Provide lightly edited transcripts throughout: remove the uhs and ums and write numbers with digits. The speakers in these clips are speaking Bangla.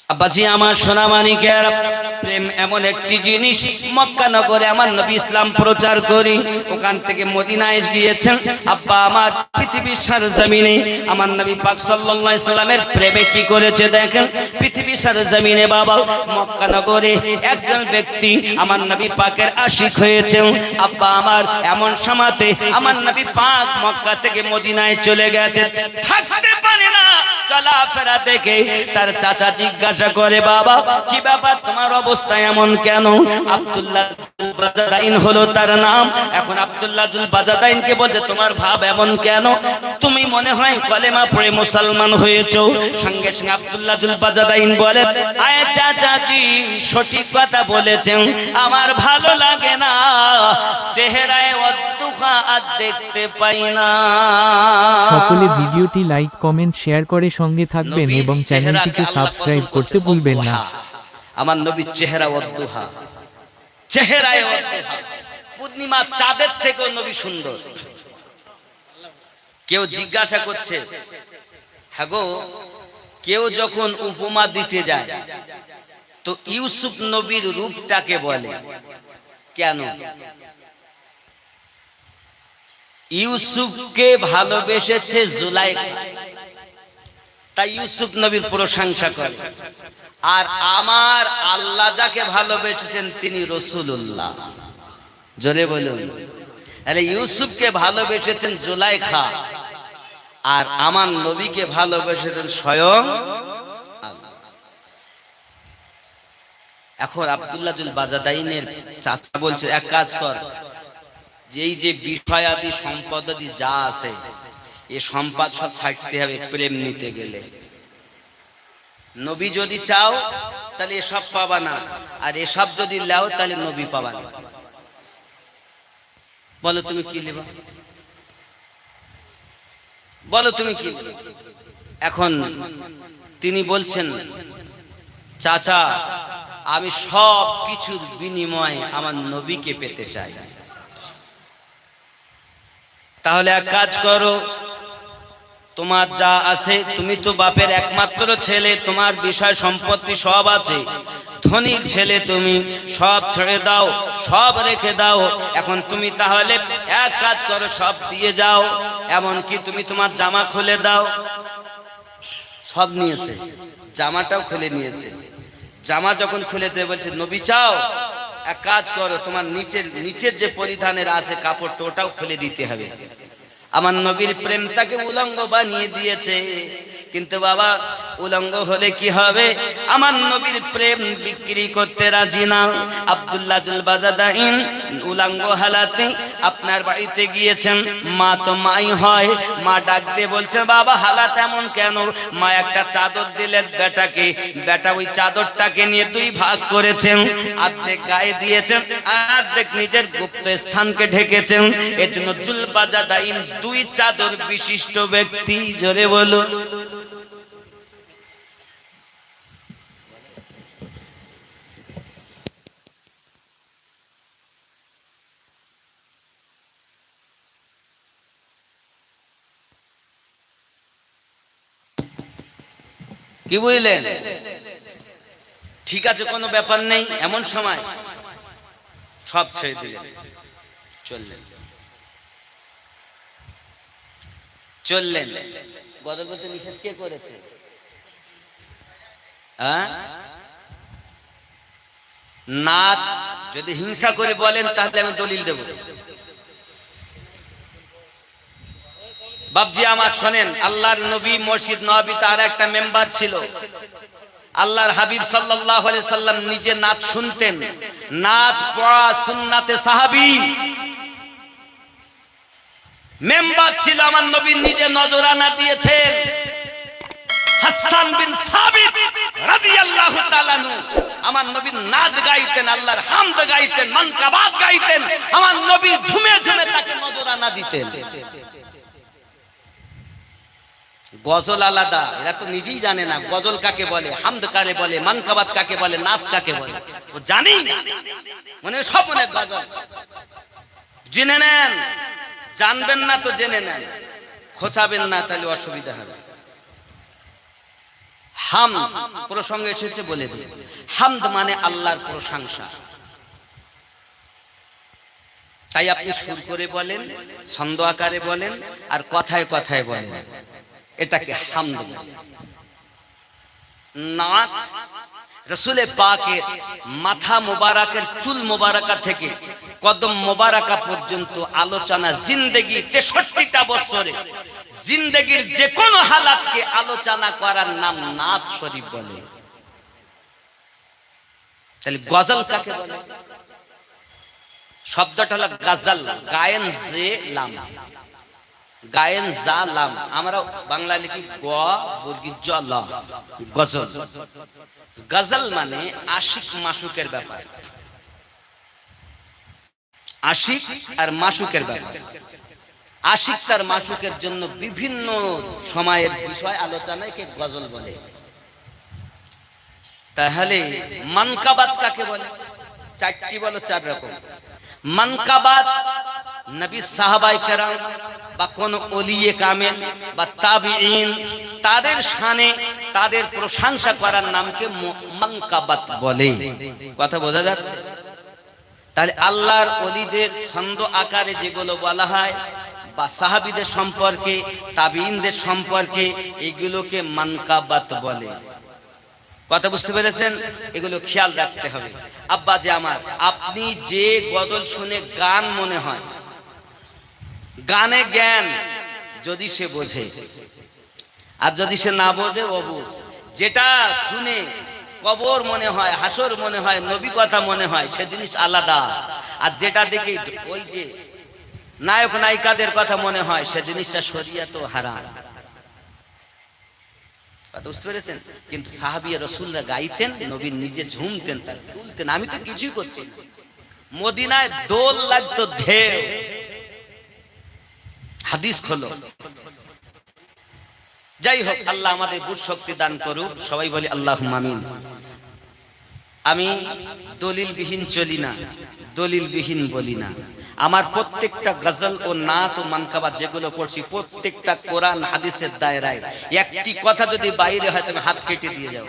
আব্বাজি আমার সোনা মানিকের, প্রেম এমন একটি জিনিস। মক্কা নগরে আমার নবী ইসলাম প্রচার করি, ওখান থেকে মদিনায় গিয়েছেন আব্বা আমার। পৃথিবীর সরজমিনে আমার নবী পাক সাল্লাল্লাহু আলাইহি সাল্লামের প্রেমে কি করেছে দেখেন। পৃথিবীর সরজমিনে বাবা মক্কা নগরে একজন ব্যক্তি আমার নবী পাকের আশিক হয়েছেন আব্বা আমার। এমন সময়তে আমার নবী পাক মক্কা থেকে মদিনায় চলে গেছে, থাকতে পারে না। চলাফেরা দেখে তার চাচা জিজ্ঞাসা করে, বাবা কি ব্যাপার, তোমার অবস্থা এমন কেন? আব্দুল্লাহ জুল বাজাদাইন হলো তার নাম। এখন আব্দুল্লাহ জুল বাজাদাইনকে বলছে, তোমার ভাব এমন কেন? তুমি মনে হয় কলেমা পড়ে মুসলমান হয়েছো। সঙ্গে সঙ্গে আব্দুল্লাহ জুল বাজাদাইন বলে, আয় চাচাজি সঠিক কথা বলেছেন, আমার ভালো লাগে না, চেহারায় অদ্দুখা আর দেখতে পাই না। সকলে ভিডিওটি লাইক কমেন্ট শেয়ার করে সঙ্গে থাকবেন এবং চ্যানেলটিকে সাবস্ক্রাইব করতে ভুলবেন না। আমার নবীর চেহারা অদ্দুহা, চেহারায় অদ্দুহা, পূর্ণিমা চাঁদের থেকেও নবী সুন্দর। কেউ জিজ্ঞাসা করছে, হ্যাঁ গো, কেউ যখন উপমা দিতে যায় তো ইউসুফ নবীর রূপটাকে বলে কেন? ইউসুফকে ভালোবেসেছে জুলাইখা, তাই ইউসুফ নবীর প্রশংসা করে। আর আমার আল্লাহ যাকে ভালোবেসেছেন তিনি রাসূলুল্লাহ। জোরে বলুন। আরে ইউসুফকে ভালোবেসেছেন জুলাইখা, আর আমার নবীকে ভালোবেসেছেন স্বয়ং আল্লাহ। এখন আব্দুল্লাহ জুল বাজাদাইনের চাচা বলছে, এক কাজ কর, এই যে বিষয়াদি সম্পদাদি যা আছে এ সম্পদ সব ছাড়তে হবে প্রেম নিতে গেলে। নবী যদি চাও তাহলে এসব পাবা না, আর এসব যদি লাও তাহলে নবী পাবা না। বলো তুমি কি নেবা, বলো তুমি কি নেবে? এখন তিনি বলছেন, চাচা আমি সব কিছুর বিনিময়ে আমার নবীকে পেতে চাই। তাহলে এক কাজ করো, তোমার যা আছে, তুমি তো বাপের একমাত্র ছেলে, তোমার বিষয় সম্পত্তি সব আছে, ধনীর ছেলে তুমি, সব ছেড়ে দাও, সব রেখে দাও। এখন তুমি তাহলে এক কাজ করো, সব দিয়ে যাও, এমনকি তুমি তোমার জামা খুলে দাও। সব নিয়েছে, জামাটাও খুলে নিয়েছে। জামা যখন খুলেছে বলছে, নবী চাও, এক কাজ করো, তোমার নিচের যে পরিধানের আছে কাপড়টা ওটাও খুলে দিতে হবে। আমার নবীর প্রেমটাকে উলঙ্গ বানিয়ে দিয়েছে। কিন্তু বাবা উলঙ্গ হলে কি হবে, আমার নবীর প্রেম বিক্রি করতে রাজি না। আব্দুল্লাহ জুল বাজাদাইন উলঙ্গ হালাতে আপনার বাড়িতে গিয়েছেন, মা তো মাই হয়, মা ডাক দিয়ে বলছে, বাবা হালাত এমন কেন? মা একটা চাদর দিলেন বেটাকে, বেটা ওই চাদরটাকে নিয়ে দুই ভাগ করেছেন, অর্ধেক গায়ে দিয়েছেন আর অর্ধেক নিজের গুপ্ত স্থানকে ঢেকেছেন। এর জন্য জুল বাজাদাইন দুই চাদর বিশিষ্ট ব্যক্তি। জোরে বলো। কি বুঝলেন? ঠিক আছে, কোনো ব্যাপার নেই। এমন সময় সব ছেড়ে দিলেন, চললেন চললেন। গদর করতে নিষেধ কে করেছে? নাত যদি হিংসা করে বলেন তাহলে আমি দলিল দেব। বাপজি আমার শোনেন, আল্লাহর নবী মসজিদ নববী তার একটা মেম্বার ছিল। আল্লাহর হাবিব সাল্লাল্লাহু আলাইহি সাল্লাম নিজে নাত শুনতেন, নাত পড়া সুন্নাতে সাহাবী। মেম্বার ছিল, আমার নবী নিজে নজরানা দিয়েছেন। হাসান বিন সাবিত রাদিয়াল্লাহু তাআলা আনহু আমার নবী নাত গাইতেন, আল্লাহর হামদ গাইতেন, মানকাবাত গাইতেন। আমার নবী ঝুমে ঝুমে তাকে নজরানা দিতেন। গজল আলাদা, এরা তো নিজেই জানে না গজল কাকে বলে, হামদ কাকে বলে, মানকাবাত কাকে বলে, নাত কাকে বলে। ও জানি মনে সব মনে গজল। জেনে নেন, জানবেন না তো জেনে নেন, খোঁচাবেন না তাহলে অসুবিধা হবে। হামদ প্রসঙ্গে এসেছে বলে দিই, হামদ মানে আল্লাহর প্রশংসা। তাই আপনি সুর করে বলেন, ছন্দ আকারে বলেন, আর কথায় কথায় বলেন, এটাকে হামদ বলে। নাত রাসূলে পাকের মাথা মোবারকের চুল মোবারকা থেকে কদম মোবারকা পর্যন্ত আলোচনা, জিন্দেগি 63টা বছরে জিন্দেগির যে কোনো হালাতকে আলোচনা করার নাম নাত শরীফ বলে। তাহলে গজল কাকে বলে? শব্দটা হলো গজল, গায়েন জে লাম, গায়েন জা লাম, আমরা বাংলা লিখি গ বর্গী জ ল, গজল। গজল মানে আশিক মাসুকের ব্যাপার, আশিক আর মাসুকের ব্যাপার। আশিক তার মাসুকের জন্য বিভিন্ন সময়ের বিষয় আলোচনায় কে গজল বলে। তাহলে মানকাবাত কাকে বলে? চারটি বলো, 4 রকম মানকাবাত। নবী সাহাবায়ে কেরাম বা কোন ওলিয়ে কামেল বা তাবিঈন, তাদের শানে তাদের প্রশংসা করার নামকে মানকাবাত বলে। কথা বোঝা যাচ্ছে? তাহলে আল্লাহর ওলিদের ছন্দ আকারে যেগুলো বলা হয় বা সাহাবীদের সম্পর্কে, তাবিঈনদের সম্পর্কে, এগুলোকে মানকাবাত বলে। কথা বুঝতে পেরেছেন? এগুলো খেয়াল রাখতে হবে। আব্বা যে আমার, আপনি যে গজল শুনে গান মনে হয়, গানে জ্ঞান যদি সে বোঝে, আর যদি সে না বোঝে অবুঝ, যেটা শুনে কবর মনে হয়, হাসর মনে হয়, নবী কথা মনে হয়, সে জিনিস আলাদা। আর যেটা দেখে ওই যে নায়ক নায়িকাদের কথা মনে হয়, সে জিনিসটা শরীয়ত হারাম। বুঝতে পেরেছেন? কিন্তু সাহাবী রাসূলরা গাইতেন, নবী নিজে ঝুমতেন, তার তুলতেন। আমি তো কিছুই করছি না, মদিনায় দোল লাগতো ঢেউ। হাদিস খোলো। যাই হোক, আল্লাহ আমাদের বুঝ শক্তি দান করুক। সবাই বলি আল্লাহুম্মা আমিন। আমি দলিল বিহীন চলি না, দলিল বিহীন বলি না। আমার প্রত্যেকটা গজল ও নাত ও মানকাবাত যেগুলো পড়ছি, প্রত্যেকটা কোরআন হাদিসের দায়রায়। একটি কথা যদি বাইরে হয় তুমি হাত কেটে দিয়ে যাও।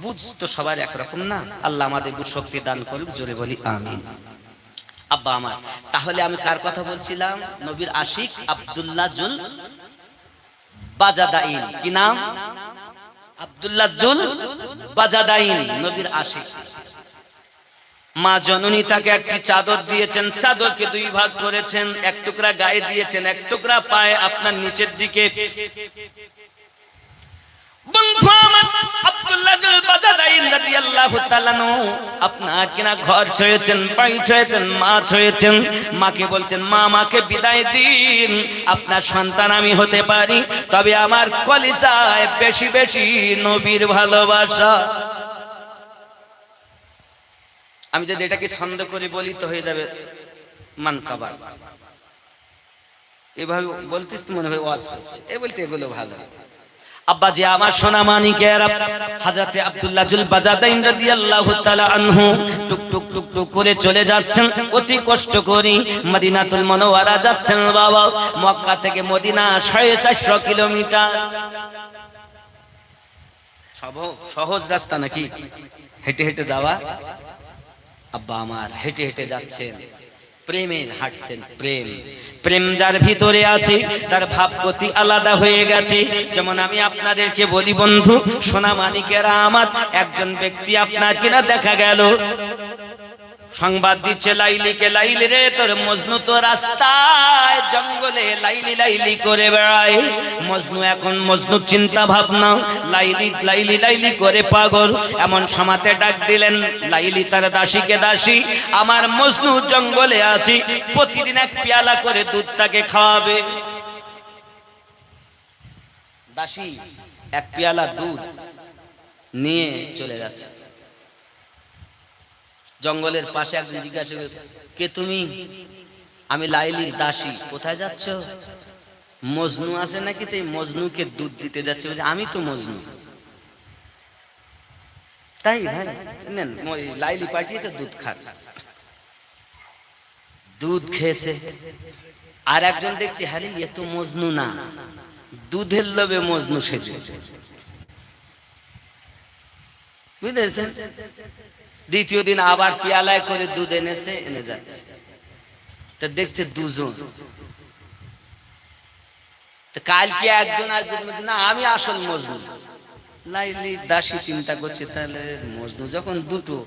বুঝ তো সবার একরকম না। আল্লাহ আমাদের বুঝ শক্তি দান করুক, জোরে বলি আমিন। আব্বা আমার, তাহলে আমি কার কথা বলছিলাম? নবীর আশিক আব্দুল্লাহ জুল বাজাদাইন। কি নাম? আব্দুল্লাহ জুল বাজাদাইন, নবীর আশিক। মা জননী তাকে একটি চাদর দিয়েছেন, চাদরকে 2 ভাগ করেছেন, এক টুকরা গায়ে দিয়েছেন, এক টুকরা পায়ে আপনার নিচের দিকে। বন্ধু আমার, আব্দুল্লাহ জুল বাজাদাইন রাদিয়াল্লাহু তাআলা আনহু আপনার কিনা ঘর ছেড়েছেন, বাড়ি ছেড়েছেন, মা ছেড়েছেন। মাকে বলছেন, মা আমাকে বিদায় দিন, আপনার সন্তান আমি হতে পারি, তবে আমার কলিজায় বেশি বেশি নবীর ভালোবাসা। আমি যদি এটাকে ছন্দ করে বলি তো হয়ে যাবে মানকাবাত। এভাবে বলতিস তো মনে হয় ওয়াজ করছে, এ বলতে এগুলো ভালো। আব্বা জি আমার সোনা মানিকেরা, হযরতে আব্দুল্লাহ জুল বাজাদাইন রাদিয়াল্লাহু তাআলা আনহু টুক টুক টুক টুক করে চলে যাচ্ছেন, অতি কষ্ট করে মদিনাতুল মুনাওয়ারা যাচ্ছেন। বাবা, মক্কা থেকে মদিনা 450 কিলোমিটার। সহজ রাস্তা নাকি হেঁটে হেঁটে যাওয়া? আব্বা আমার হেঁটে হেঁটে যাচ্ছেন, প্রেমে হাঁটছেন। প্রেম, প্রেম যার ভিতরে আছে তার ভাবগতি আলাদা হয়ে গেছে। যেমন আমি আপনাদেরকে বলি বন্ধু, সোনা মানিকেরা আমার, একজন ব্যক্তি আপনার কিনা দেখা গেল সংবাদ দিচ্ছে, লাইলিকে, লাইলি রে তোর মজনু তো রাস্তায় জঙ্গলে লাইলি লাইলি করে বেড়ায়। মজনু এখন মজনু চিন্তা ভাবনা, লাইলি লাইলি লাইলি করে পাগল। এমন সমাতে ডাক দিলেন, লাইলি তার দাসীকে, দাসী আমার মজনু জঙ্গলে আছে, প্রতিদিন 1 পেয়ালা করে দুধ তাকে খাওয়াবে। দাসী 1 পেয়ালা দুধ নিয়ে চলে যাচ্ছে। জঙ্গলের পাশে একজন জিজ্ঞাসা করে, কে তুমি? আমি লাইলির দাসী। কোথায় যাচ্ছ? মজনু আছে নাকি, তো মজনুকে দুধ দিতে যাচ্ছে। আমি তো মজনু। তাই ভাই, নেন, লাইলি পাঠিয়েছে, দুধ খান। দুধ খেয়েছে। আর একজন দেখছে, হ্যাঁ এ তো মজনু না, দুধের লোভে মজনু সেজেছে, বুঝেছেন? দ্বিতীয় দিন আবার পেয়ালায় করে দুধ এনেছে, এনে যাচ্ছে, তা দেখছে দুজন। কালকে একজন আসবে, না আমি আসল মজনু। লাইলি দাসী চিন্তা করছে, তাহলে মজনু যখন দুটো,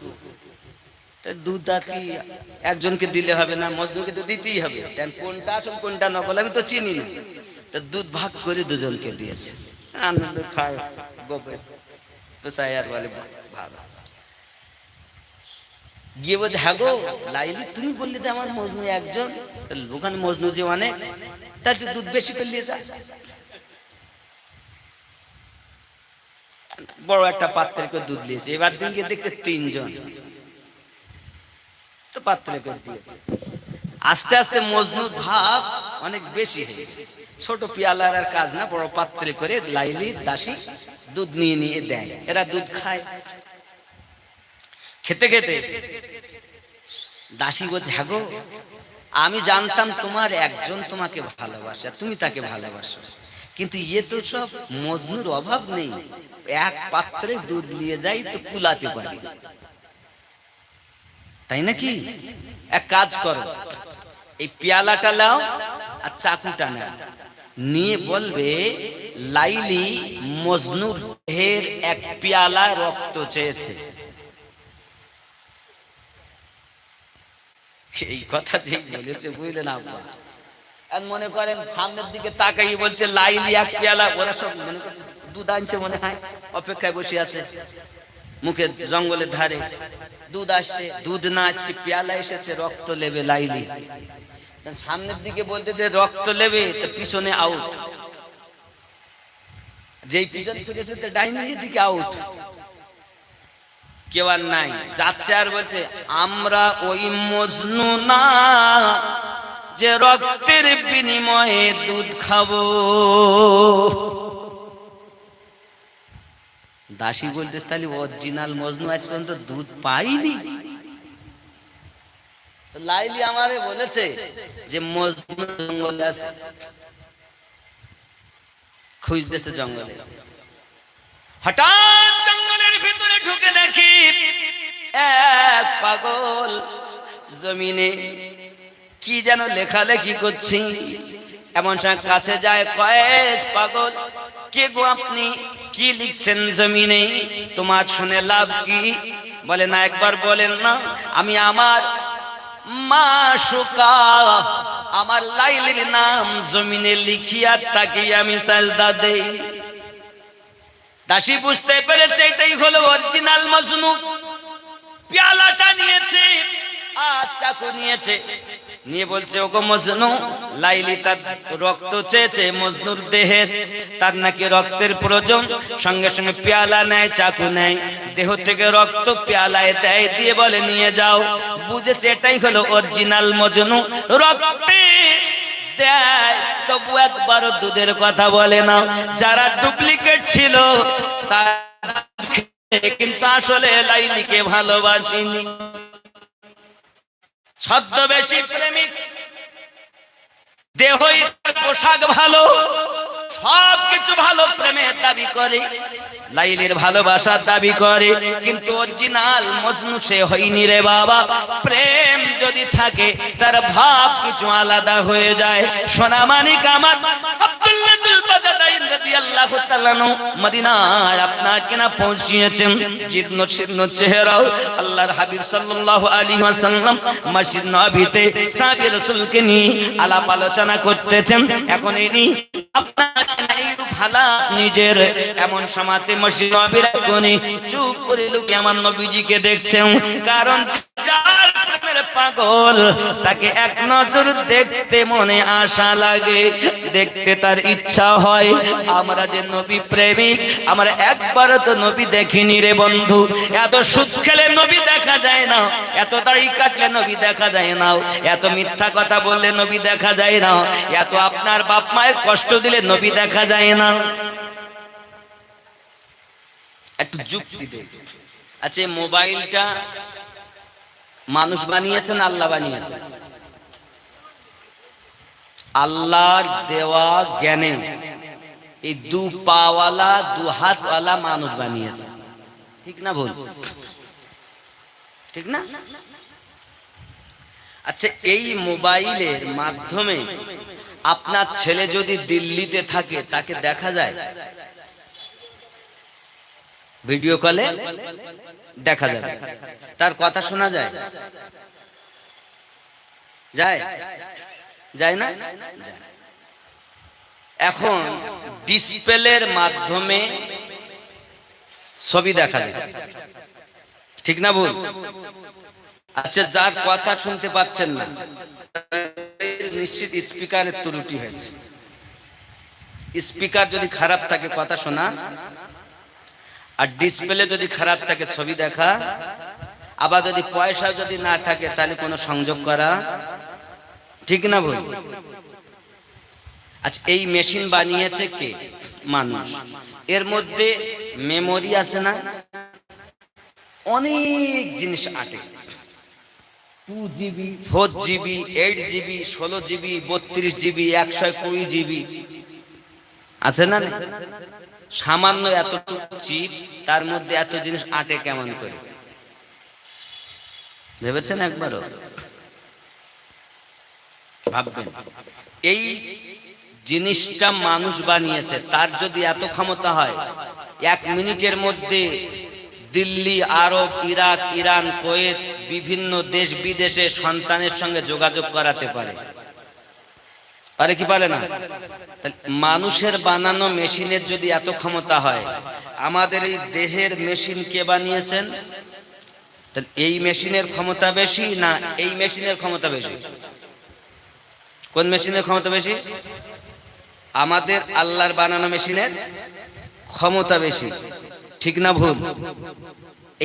দুধ কি একজনকে দিলে হবে না, মজনুকে তো দিতেই হবে, কোনটা আসল কোনটা নকল আমি তো চিনি না। তো দুধ ভাগ করে দুজনকে দিয়েছে, আনন্দ খায় গোপে তো চাই আর বলে ভালো। গিয়ে বলছে, হ্যাঁ গো লাইলি তুমি বললি তো আমার মজনু একজন, ওখানে মজনু যে অনেক, তার দুধ বেশি করে নিয়ে যা। বড় একটা পাত্রে করে দুধ দিয়েছে, এবার দিন গিয়ে দেখছে তিনজন, তো পাত্রে করে দিয়েছে। আস্তে আস্তে মজনুর ভাব অনেক বেশি হয়ে গেছে। ছোট পেয়ালার আর কাজ না, বড় পাত্রে করে লাইলি দাসী দুধ নিয়ে নিয়ে দেয়, এরা দুধ খায়। খেতে খেতে দাসী বলছে, হ্যাঁ গো আমি জানতাম তোমার একজন তোমাকে ভালোবাসে, তুমি তাকে ভালোবাসো, কিন্তু ইয়ে তো সব মজনুর অভাব নেই, এক পাত্রে দুধ নিয়ে যাই তো কুলাতে পারি, তাই নাকি? এক কাজ করো, এই পেয়ালাটা লাও আর চাকুটা নাও, নিয়ে বলবে লাইলি মজনুর দেহের এক পেয়ালা রক্ত চেয়েছে। এই কথা যে বলেছে বুঝলেন আব্বা, আর মনে করেন সামনের দিকে তাকাই বলছে লাইলি এক পেয়ালা, ওরা সব মনে করছে দুধ আনছে, মনে হয় অপেক্ষায় বসে আছে মুখে জঙ্গলের ধারে, দুধ আসছে, দুধ না আজকে পেয়ালা এসেছে, রক্ত লেবে লাইলি। সামনের দিকে বলতে যে রক্ত লেবে, তো পিছনে আউট, যেই পিছন থেকে ডাইনির দিকে আউট, কেউ আর নাই, যাচ্ছে আর বলছে আমরা ওই মজনু না যে রক্তের বিনিময়ে দুধ খাবো। দাসী বলতেছে, তাহলে অরিজিনাল মজনু আজ পর্যন্ত দুধ পাইনি? লাইলি আমারে বলেছে যে মজনু জঙ্গলে আছে, খুঁজতেছে জঙ্গলে। হঠাৎ জঙ্গলের ভিতরে ঢুকে দেখি এক পাগল জমিনে কি যেন লেখালেখি করছি। এমন সময় কাছে যায়, কয়েস পাগল কে গো আপনি, কি লিখছেন জমিনে, তোমার শুনে লাভ কি? বলে না, একবার বলেন না, আমি আমার মাশুকা আমার লাইলির নাম জমিনে লিখিয়া তাকে আমি সাজদা দেই। দাসী বুঝতে পেরেছে এটাই হলো অরিজিনাল মজনু। পেয়ালাটা নিয়েছে আর চাকু নিয়েছে, নিয়ে বলছে, ওগো মজনু, লাইলি তার রক্ত চেয়েছে মজনুর দেহের, তার নাকি রক্তের প্রয়োজন। সঙ্গে সঙ্গে পেয়ালা নেয়, চাকু নেয়, দেহ থেকে রক্ত পেয়ালায় দেয়, দিয়ে বলে নিয়ে যাও। বুঝেছে এটাই হলো অরিজিনাল মজনু, রক্তে দেয় তবু একবারও দুধের কথা বলে না। যারা ডুপ্লিকেট ছিল তারা কিন্তু আসলে লাইলিকে ভালোবাসেনি। ছদ্মবেশী প্রেমিক, দেহই পোশাক ভালো, সবকিছু ভালো, প্রেমের দাবি করে, লাইলির ভালোবাসার দাবি করে, কিন্তু অরিজিনাল মজনু সে হয়নি রে বাবা। প্রেম যদি থাকে তার ভাব কিছু আলাদা হয়ে যায়। সোনামানিক আমার আব্দুল্লাহ জুলবাদাইন রাদিয়াল্লাহু তাআলা মদিনায় আপনাকে না পৌঁছিয়েছেন, জীর্ণ শীর্ণ চেহারাও। আল্লাহর হাবিব সাল্লাল্লাহু আলাইহি ওয়াসাল্লাম মসজিদ নববীতে সাহাবী রাসূলকে নিয়ে আলাপ আলোচনা করতেছেন। এখন ইনি ভালা নিজের এমন সমাতে মসজিদ নববীর কোণে চুপ করে লোকে আমার নবীজিকে দেখছেন, কারণ যার প্রেমের পাগল তাকে এক নজর দেখতে মনে আশা লাগে, দেখতে তার ইচ্ছা হয়। আমরা যে নবী প্রেমিক, আমরা একবার তো নবী দেখিনি রে বন্ধু। এত সুদ খেলে নবী দেখা যায় না, এত দাড়ি কাটলে নবী দেখা যায় না, এত মিথ্যা কথা বললে নবী দেখা যায় না, এত আপনার বাপ মায়ের কষ্ট দিলে নবী দেখা যায় না। একটু যুক্তি দেখ। আচ্ছা, মোবাইলটা মানুষ বানিয়েছেন, আল্লাহ বানিয়েছেন? আল্লাহর দেওয়া জ্ঞানে এই দু পাওয়ালা দু হাতওয়ালা মানুষ বানিয়েছে, ঠিক না ভুল? ঠিক না? আচ্ছা, এই মোবাইলের মাধ্যমে আপনার ছেলে যদি দিল্লিতে থাকে তাকে দেখা যায়, ভিডিও কলে দেখা যায়, তার কথা শোনা যায়, যায় যায় না? এখন ডিসপ্লের মাধ্যমে ছবি দেখা যায়, ঠিক না ভুল? আচ্ছা, যার কথা শুনতে পাচ্ছেন না, নিশ্চিত স্পিকারের ত্রুটি হয়েছে। স্পিকার যদি খারাপ থাকে কথা শোনা, আর ডিসপ্লে যদি খারাপ থাকে ছবি দেখা, আবার যদি পয়সা যদি না থাকে তাহলে কোনো সংযোগ করা, ঠিক না ভুল? আচ্ছা, এই মেশিন বানিয়েছে কে? মানুষ। এর মধ্যে মেমোরি আছে না, অনেক জিনিস আটে, 2GB 4GB 8GB 16GB 32GB 120GB আছে না? সামান্য এতটুকু চিপস, তার মধ্যে এত জিনিস আটে কেমন করে? ভেবেছেন একবারও? ভাববেন। এই জিনিসটা মানুষ বানিয়েছে, তার যদি এত ক্ষমতা হয়, 1 মিনিটের মধ্যে দিল্লি, আরব, ইরাক, ইরান, কুয়েত, বিভিন্ন দেশ বিদেশে সন্তানের সঙ্গে যোগাযোগ করাতে পারে, পারে কি পারে না? মানুষের বানানো মেশিনের যদি এত ক্ষমতা হয়, আমাদের এই দেহের মেশিন কে বানিয়েছেন? তাহলে এই মেশিনের ক্ষমতা বেশি না এই মেশিনের ক্ষমতা বেশি? কোন মেশিনের ক্ষমতা বেশি? আমাদের আল্লাহর বানানো মেশিনের ক্ষমতা বেশি, ঠিক না ভুল?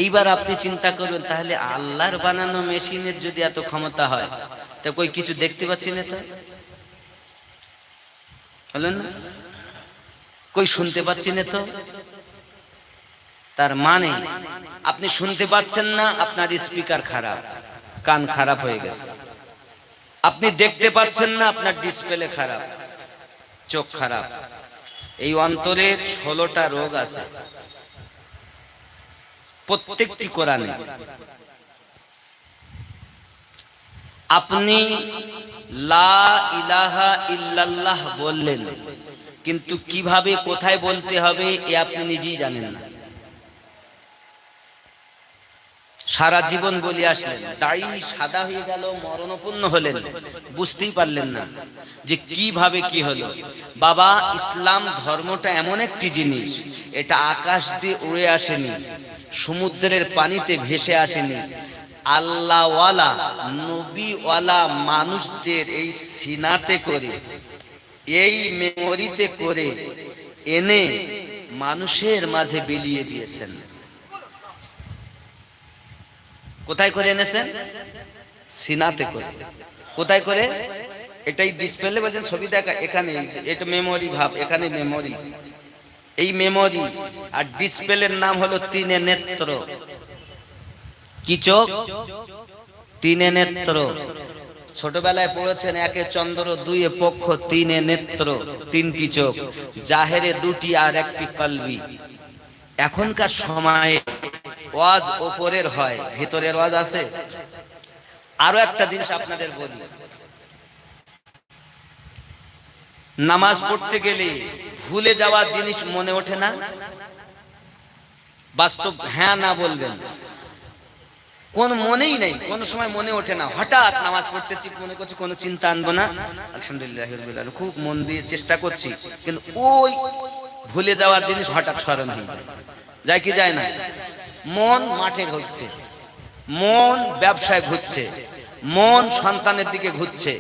এইবার আপনি চিন্তা করবেন, তাহলে আল্লাহর বানানো মেশিনের যদি এত ক্ষমতা হয়, তা কই কিছু দেখতে পাচ্ছি না, তো বলেন না, কই শুনতে পাচ্ছি না, তো তার মানে আপনি শুনতে পাচ্ছেন না, আপনার স্পিকার খারাপ, কান খারাপ হয়ে গেছে। আপনি দেখতে পাচ্ছেন না, আপনার ডিসপ্লে খারাপ, চোখ খারাপ। এই অন্তরের 16টা রোগ আছে, প্রত্যেকটি কোরআনে। আপনি লা ইলাহা ইল্লাল্লাহ বললেন, কিন্তু কিভাবে কোথায় বলতে হবে এ আপনি নিজেই জানেন না। সারা জীবন বলে আসলেন, দাড়ি সাদা হয়ে গেল, মরণাপন্ন হলেন, বুঝতেই পারলেন না যে কিভাবে কি হলো। বাবা, ইসলাম ধর্মটা এমন একটি জিনিস, এটা আকাশ দিয়ে উড়ে আসেনি, সমুদ্রের পানিতে ভেসে আসেনি। আল্লাহওয়ালা নবীওয়ালা মানুষদের এই সিনাতে করে, এই মেমোরিতে করে এনে মানুষের মাঝে বিলিয়ে দিয়েছেন। কোথায় করে এনেছেন? সিনাতে করে। কোথায় করে? এটাই ডিসপ্লে বলছেন, ছবি দেখা, এখানে এটা মেমোরি ভাব, এখানে মেমোরি, এই মেমোরি। আর ডিসপ্লের নাম হলো তিনে নেত্র। কি চোখ? তিনে নেত্র। ছোটবেলায় পড়েছেন, একে চন্দ্র, দুইয়ে পক্ষ, তিনে নেত্র, তিনটি চোখ, জাহেরে দুটি আর একটি কলবি। এখনকার সময়ে ওয়াজ ওপরের হয়, ভিতরের ওয়াজ আছে। আরো একটা জিনিস আপনাদের বলি, নামাজ পড়তে গেলে ভুলে যাওয়া জিনিস মনে ওঠে না? বাস্তব হ্যাঁ না বলবেন। কোন মনেই নেই, কোন সময় মনে ওঠে না। হঠাৎ নামাজ পড়তেছি, মনে করছি কোনো চিন্তা আনবো না, আলহামদুলিল্লাহ, খুব মন দিয়ে চেষ্টা করছি, কিন্তু ওই ভুলে যাওয়ার জিনিস হঠাৎ স্মরণ হয়ে যায়। যায় কি যায় না? মন মাঠে ঘুরছে, মন ব্যবসায় ঘুরছে, মন সন্তানের দিকে ঘুরছে,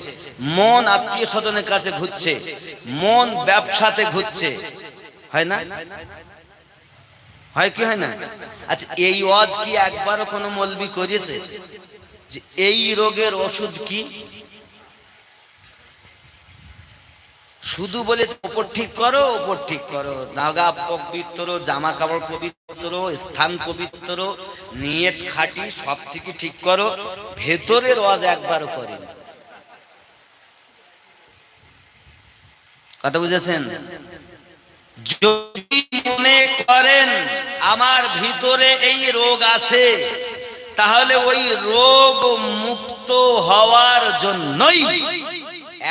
মন আত্মীয় স্বজনের কাছে ঘুরছে, মন ব্যবসাতে ঘুরছে, হয় না? হয় কি হয় না? আচ্ছা, এই ওয়াজ কি একবারও কোনো মৌলবি করেছে যে এই রোগের ওষুধ কি? শুধু বলেছে উপর ঠিক করো, উপর ঠিক করো, নাগা পবিত্র, জামা কাপড় পবিত্র, স্থান পবিত্র, নিয়ত খাঁটি, সব থেকে ঠিক করো। ভেতরের ওয়াজ একবারও করেনি। কথা বুঝেছেন? যদি মনে করেন আমার ভিতরে এই রোগ আছে, তাহলে ওই রোগ মুক্ত হওয়ার জন্যই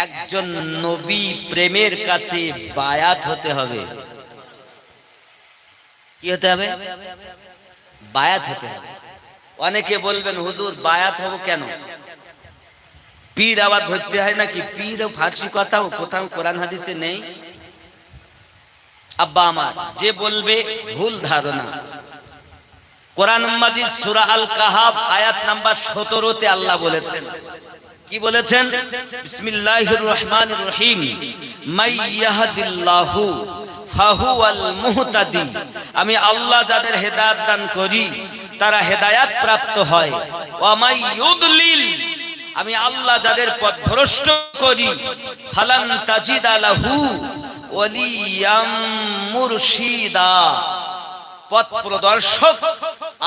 একজন নবী প্রেমের কাছে বায়াত হতে হবে। কি হতে হবে? বায়াত হতে হবে। অনেকে বলবেন হুজুর বায়াত হব কেন? পীর আবার ধরতে হয় নাকি? পীর ও ফার্সি কথাও কোথাও কোরআন হাদিসে নেই। আব্বা আমার, যে বলবে ভুল ধারণা। কোরআন মাজিদ সূরা আল কাহাফ আয়াত নাম্বার 17 তে আল্লাহ বলেছেন, কি বলেছেন? বিসমিল্লাহির রহমানির রহিম, মাই ইয়াহদিল্লাহু ফাহুয়াল মুহতাদি। আমি আল্লাহ যাদের হেদায়েত দান করি তারা হেদায়েত প্রাপ্ত হয়। ওয়া মাই ইউদলিল, আমি আল্লাহ যাদের পথভ্রষ্ট করি ফালান তাজিদা লাহু ওয়ালিয়াম মুরশিদা, পথ প্রদর্শক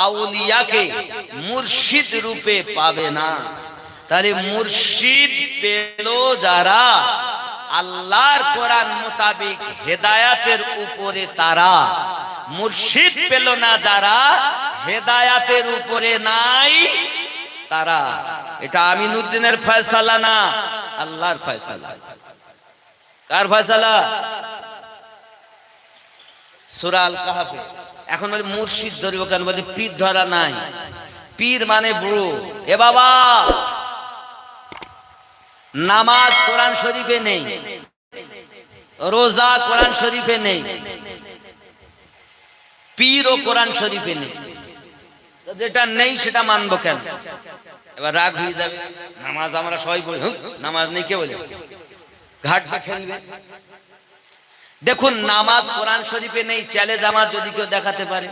আউলিয়াকে মুর্শিদ রূপে পাবে না। তাহলে মুর্শিদ পেল যারা আল্লাহর কোরআন মোতাবেক হেদায়াতের উপরে, তারা। মুর্শিদ পেল না যারা হেদায়াতের উপরে নাই, তারা। এটা আমিনউদ্দিনের ফয়সালা না, আল্লাহর ফয়সালা। কার ফয়সালা? সূরা আল কাহাফে। এখন বলে মুর্শিদ ধরিব কেন? বলে পীর ধরা নাই। পীর মানে বুড়ো। এ বাবা, নামাজ কোরআন শরীফে নেই, রোজা কোরআন শরীফে নেই, পীর ও কোরআন শরীফে নেই। যেটা নেই সেটা মানবো কেন? এবার রাগ হয়ে যাবে, নামাজ আমরা সবাই পড়ি, নামাজ নেই কে বলে? ঘাট খেলবে। দেখুন, নামাজ কোরআন শরীফে নেই, চ্যালেঞ্জ আমার যদি কেউ দেখাতে পারে।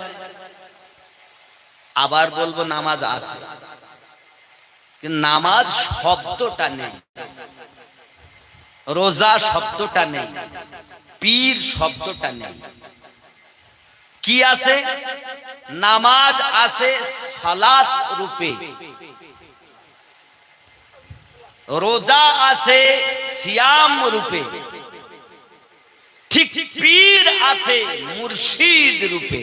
আবার বলবো নামাজ আছে, কিন্তু নামাজ শব্দটা নেই, রোজা শব্দটা নেই, পীর শব্দটা নেই। কি আছে? নামাজ আছে সালাত রূপে, রোজা আছে সিয়াম রূপে, ঠিক পীর আছে মুর্শিদ রূপে।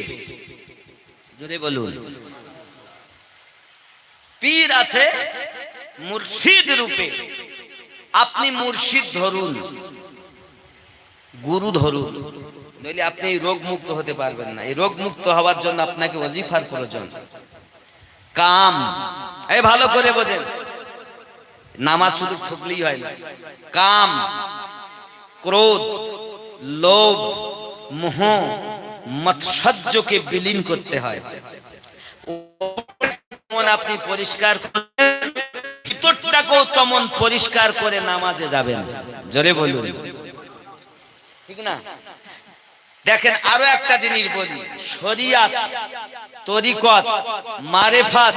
জোরে বলুন। পীর আছে মুর্শিদ রূপে। আপনি মুর্শিদ ধরুন, গুরু ধরুন, নইলে আপনি এই রোগ মুক্ত হতে পারবেন না। এই রোগ মুক্ত হওয়ার জন্য আপনাকে ওয়াজিফার প্রয়োজন। কাম, এই ভালো করে বোঝেন, নামাজ শুধু ঠুকলেই হয় না। কাম, ক্রোধ, লোভ, মোহ, মৎসর্যকে বিলীন করতে হয়। আপনি পরিষ্কার করেন, ভিতরটাকেও তেমন পরিষ্কার করে নামাজে যাবেন। জোরে বলুন, ঠিক না? দেখেন, আরো একটা জিনিস বলি, শরিয়াত, তরিকত, মারেফাত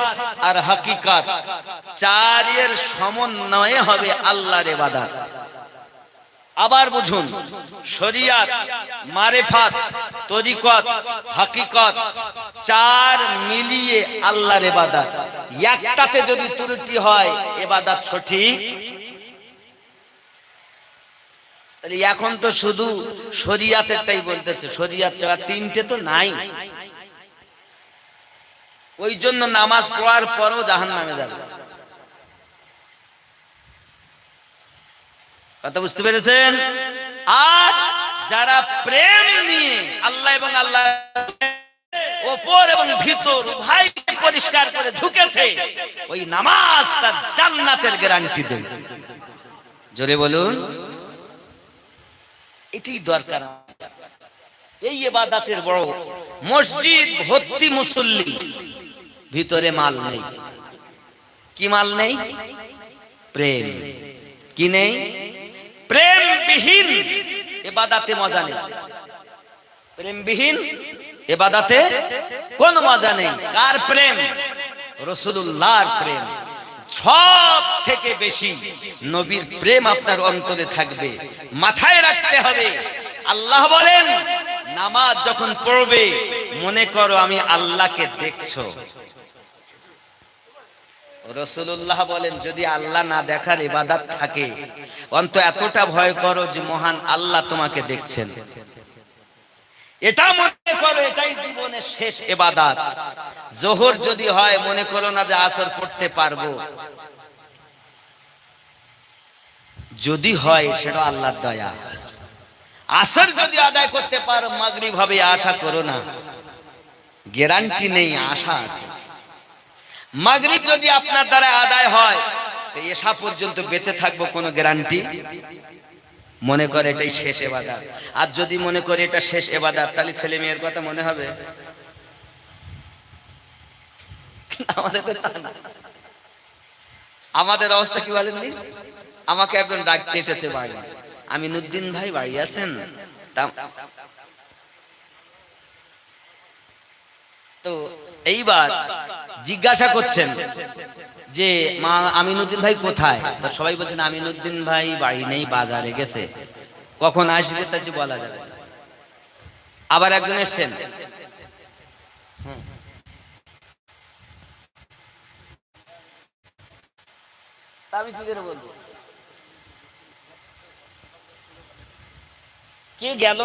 আর হাকিকাত, চারের সমন্বয়ে হবে আল্লাহর ইবাদত। আবার বুঝুন, শরিয়াত, মারেফাত, তরিকত, হাকিকত, চার মিলিয়ে আল্লাহর ইবাদত। একটাতে যদি ত্রুটি হয় ইবাদত সঠিক। তাহলে এখন তো শুধু শরিয়াতেরটাই বলতেছে, শরিয়াতটা তিনটে তো নাই। ওই জন্য নামাজ পড়ার পরও জাহান্নামে যাবে। কথা বুঝতে পেরেছেন? আর যারা প্রেম নিয়ে আল্লাহ এবং আল্লাহ উপর এবং ভিতর উভয় পরিষ্কার করে ঝুঁকেছে, ওই নামাজ তার জান্নাতের গ্যারান্টি দেবে। জোরে বলুন। এটাই দরকার। এই ইবাদতের বড়। মসজিদ ভর্তি মুসল্লি, ভিতরে মাল নেই। কি মাল নেই? প্রেম। কি নেই? প্রেমবিহীন ইবাদতে মজা নেই। প্রেমবিহীন ইবাদতে কোন মজা নেই। কার প্রেম? রাসূলুল্লাহর প্রেম। সব থেকে বেশি নবীর প্রেম আপনার অন্তরে থাকবে, মাথায় রাখতে হবে। আল্লাহ বলেন, নামাজ যখন পড়বে মনে করো আমি আল্লাহকে দেখছো। রাসূলুল্লাহ বলেন, যদি আল্লাহ না দেখার ইবাদত থাকে, অন্তত এতটা ভয় করো যে মহান আল্লাহ তোমাকে দেখছেন। এটা মনে করো এটাই জীবনের শেষ ইবাদত। যোহর যদি হয় মনে করো না যে আসর পড়তে পারবো, যদি হয় সেটা আল্লাহর দয়া। আসর যদি আদায় করতে পারো মাগরিব হবে আশা করো না, গ্যারান্টি নেই, আশা আছে। মাগরিব যদি আপনার দ্বারা আদায় হয় তো এশা পর্যন্ত বেঁচে থাকবো, কোনো গ্যারান্টি। মনে করে এটাই শেষ ইবাদত। আর যদি মনে করে এটা শেষ ইবাদত, তাহলে ছেলে মেয়ের কথা মনে হবে। আমাদের অবস্থা কি বলেন? আমাকে একজন ডাকতে এসেছে বাড়ি, আমিনুদ্দিন ভাই বাড়ি আছেন? তো এইবার জিজ্ঞাসা করছেন যে মা আমিনুদ্দিন ভাই কোথায়? তো সবাই বলছেন আমিনুদ্দিন ভাই বাড়ি নেই, বাজারে গেছে, কখন আসবে তা যে বলা যাবে। আবার একজন এসছেন, আমি কি করে বলবো কে গেল?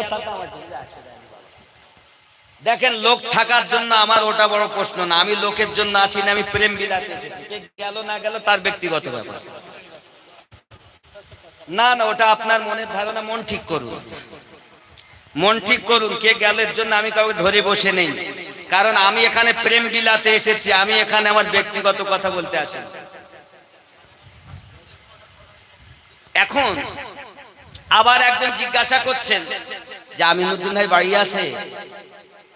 দেখেন, লোক থাকার জন্য আমার ওটা বড় প্রশ্ন না, আমি লোকের জন্য আছি না, আমি প্রেম বিলাতে এসেছি। কে গেল না গেল তার ব্যক্তিগত ব্যাপার। না না, ওটা আপনার মনের ধারণা, মন ঠিক করুন, মন ঠিক করুন। কে গেলের জন্য আমি কাউকে ধরে বসে নেই, কারণ আমি এখানে প্রেম বিলাতে এসেছি, আমি এখানে আমার ব্যক্তিগত কথা বলতে আসি। এখন আবার একজন জিজ্ঞাসা করছেন যে আমিনুদ্দিন ভাই বাড়ি আছে?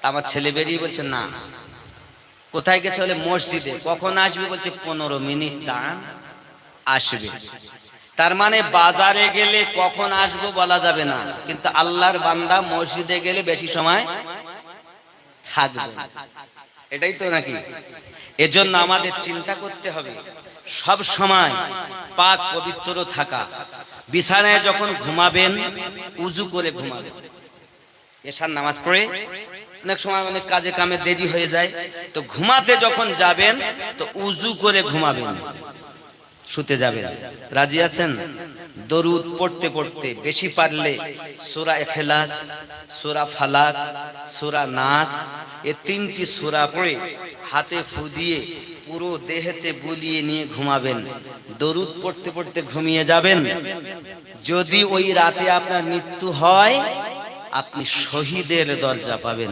আমার ছেলে বেরিয়ে বলছে না। কোথায় গেছে? বলে মসজিদে। কখন আসবে? বলছে 15 মিনিট দাঁড়ান, আসবে। তার মানে বাজারে গেলে কখন আসবো বলা যাবে না, কিন্তু আল্লাহর বান্দা মসজিদে গেলে বেশি সময় থাকবে। এটাই তো নাকি? এজন্য আমাদের চিন্তা করতে হবে সব সময় পাক পবিত্র থাকা। বিছানায় যখন ঘুমাবেন উযু করে ঘুমাবেন। এশার নামাজ পড়ে অনেক সময় অনেক কাজে কামে দেরি হয়ে যায়, তো ঘুমাতে যখন যাবেন তো উযু করে ঘুমাবেন, শুতে যাবেন। রাজি আছেন? দরুদ পড়তে পড়তে বেশি পারলে সূরা ইখলাস, সূরা ফালাক, সূরা নাস, এই 3টি সূরা পড়ে হাতে ফু দিয়ে পুরো দেহেতে বুলিয়ে নিয়ে ঘুমাবেন। দরুদ পড়তে পড়তে ঘুমিয়ে যাবেন। যদি ওই রাতে আপনার মৃত্যু হয় আপনি শহীদের দরজা পাবেন।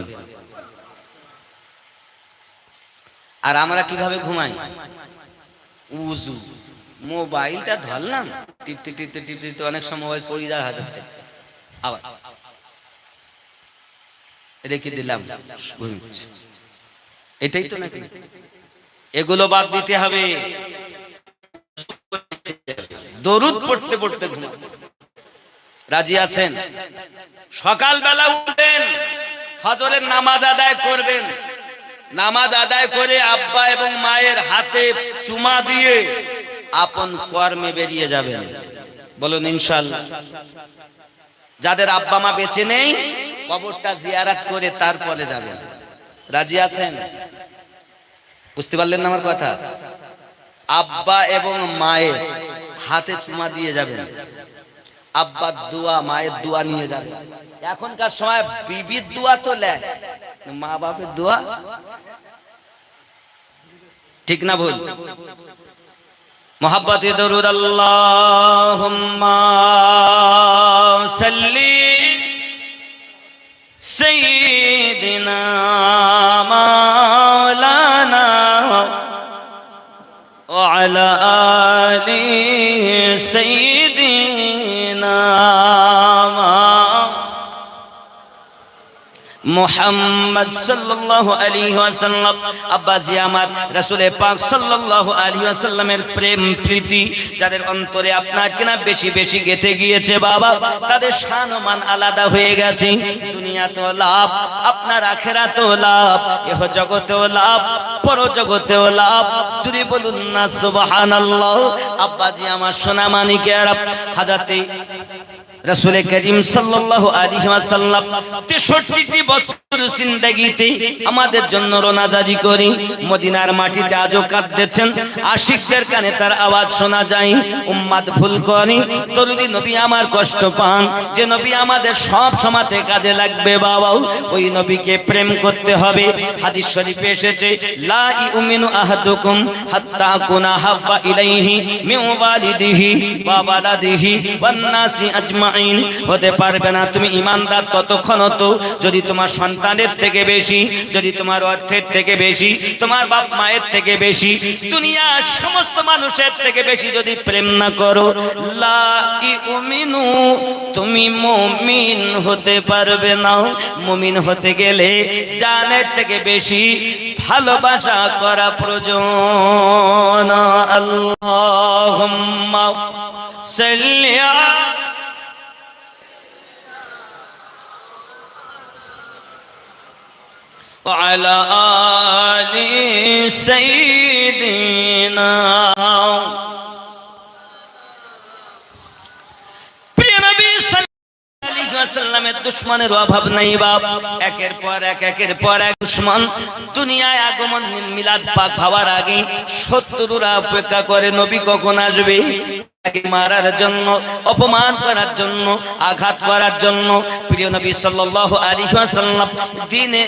আর আমরা কিভাবে ঘুমাই? উযু, মোবাইলটা ধরলাম, টিপতে টিপতে টিপতে টিপতে অনেক সময় মোবাইল পড়ে যায় হাতে, আবার রেখে দিলাম, ঘুমিয়েছি। এটাই তো নাকি? এগুলো বাদ দিতে হবে। দরুদ পড়তে পড়তে ঘুমাবেন। রাজি আছেন? সকালবেলা উঠবেন, ফজরের নামাজ আদায় করবেন। নামাজ আদায় করে আব্বা এবং মায়ের হাতে চুমা দিয়ে আপন কর্মে বেরিয়ে যাবেন। বলুন ইনশাআল্লাহ। যাদের আব্বা মা বেঁচে নেই কবরটা জিয়ারত করে তারপরে যাবেন। রাজি আছেন? বুঝতে পারলেন না আমার কথা? আব্বা এবং মায়ের হাতে চুমা দিয়ে যাবেন, আব্বার দোয়া মায়ের দোয়া নিয়ে যাবেন। এখনকার সময় বিবির দোয়া তো নেয়, মা বাপের দোয়া ঠিক না ভুল? মোহাব্বতে দরুদ আল্লাহুম্মা সাল্লি সাইয়্যিদিনা মাওলানা ওয়া আলা আলি সাইয়্যিদিনা মুহাম্মদ সাল্লাল্লাহু আলাইহি ওয়াসাল্লাম। আব্বাজি আমার রাসূল পাক সাল্লাল্লাহু আলাইহি ওয়াসাল্লামের প্রেম প্রীতি যাদের অন্তরে আপনার কিনা বেশি বেশি গেঁথে গিয়েছে বাবা, তাদের শান ও মান আলাদা হয়ে গেছে। দুনিয়াতেও লাভ, আপনার আখিরাতেও লাভ, ইহ জগতেও লাভ, পর জগতেও লাভ। জুরি বলুন না সুবহানাল্লাহ। আব্বাজি আমার সোনা মানিকের হাজাতে রাসূল করিম সাল্লাল্লাহু আলাইহি ওয়াসাল্লাম 63টি বছর জিন্দেগিতে আমাদের জন্য রোনা জারি করি মদিনার মাটিতে আজও কাঁদতেছেন। আশিকদের কানে তার আওয়াজ শোনা যায়, উম্মত ভুল করে দরুদি নবী আমার কষ্ট পান, যে নবী আমাদের সব সময়তে কাজে লাগবে বাবা, ওই নবীকে প্রেম করতে হবে। হাদিস শরীফে এসেছে, লা ইউমিনু আহাদুকুম হাত্তা কুনা হাব্বা ইলাইহি মিন ওয়ালিদিহি ওয়া ওয়ালাদিহি ওয়ান নাসি আজমাইন। হতে পারবে না তুমি ঈমানদার ততক্ষণ তো যদি তোমার সন্তানের থেকে বেশি, যদি তোমার অর্থের থেকে বেশি, তোমার বাপ মায়ের থেকে বেশি, দুনিয়ার সমস্ত মানুষের থেকে বেশি যদি প্রেম না করো, লা ইউমিনু, তুমি মুমিন হতে পারবে না। মুমিন হতে গেলে জানের থেকে বেশি ভালোবাসা করা প্রয়োজন। আল্লাহুম্মা সাল্লি وعلى آل سيدنا। প্রিয় নবী সাল্লাল্লাহু আলাইহি ওয়াসাল্লামের দুশমনের অভাব নাই বাপ, একের পর এক দুশমন দুনিয়ায় আগমন মিলাদ পাক হওয়ার আগে শত্রুরা অপেক্ষা করে নবী কখন আসবে, তাকে মারার জন্য, অপমান করার জন্য, আঘাত করার জন্য। প্রিয় নবী সাল্লাল্লাহু আলাইহি ওয়াসাল্লাম দ্বীনে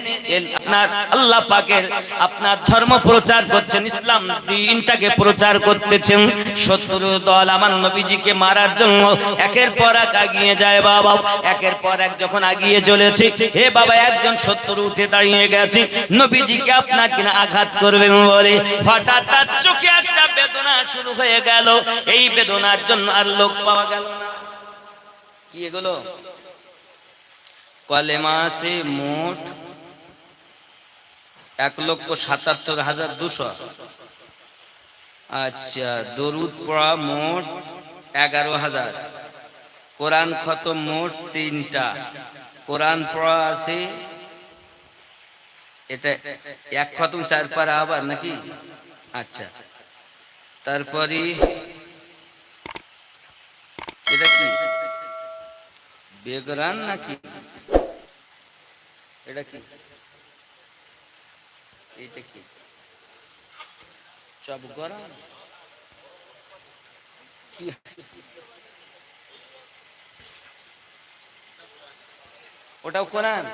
আপনার আল্লাহ পাকের আপনার ধর্ম প্রচার করছেন, ইসলাম দ্বীনটাকে প্রচার করতেছেন। শত্রু দল আমার নবীজিকে মারার জন্য একের পর এক এগিয়ে যায় বাবা, একের পর এক যখন এগিয়ে চলেছে, হে বাবা একজন শত্রু উঠে দাঁড়িয়ে গেছে নবীজিকে আপনার কিনা আঘাত করবেন বলে, হঠাৎ তার চোখে একটা বেদনা শুরু হয়ে গেল। এই বেদনার জন্য আর লোক পাওয়া গেল না। কি এগুলো? কলেমা আছে মোট 1,77,200। আচ্ছা, দরুদ পড়া মোট 11,000। কোরআন খতম মোট 3টা। কোরআন পড়া আছে, এটা এক খতম 4 পারা আবার নাকি? আচ্ছা, তারপরে এটা কি বেগরান নাকি? এটা কি? এটা কি চবগরা কি? ওটাও কোরআন?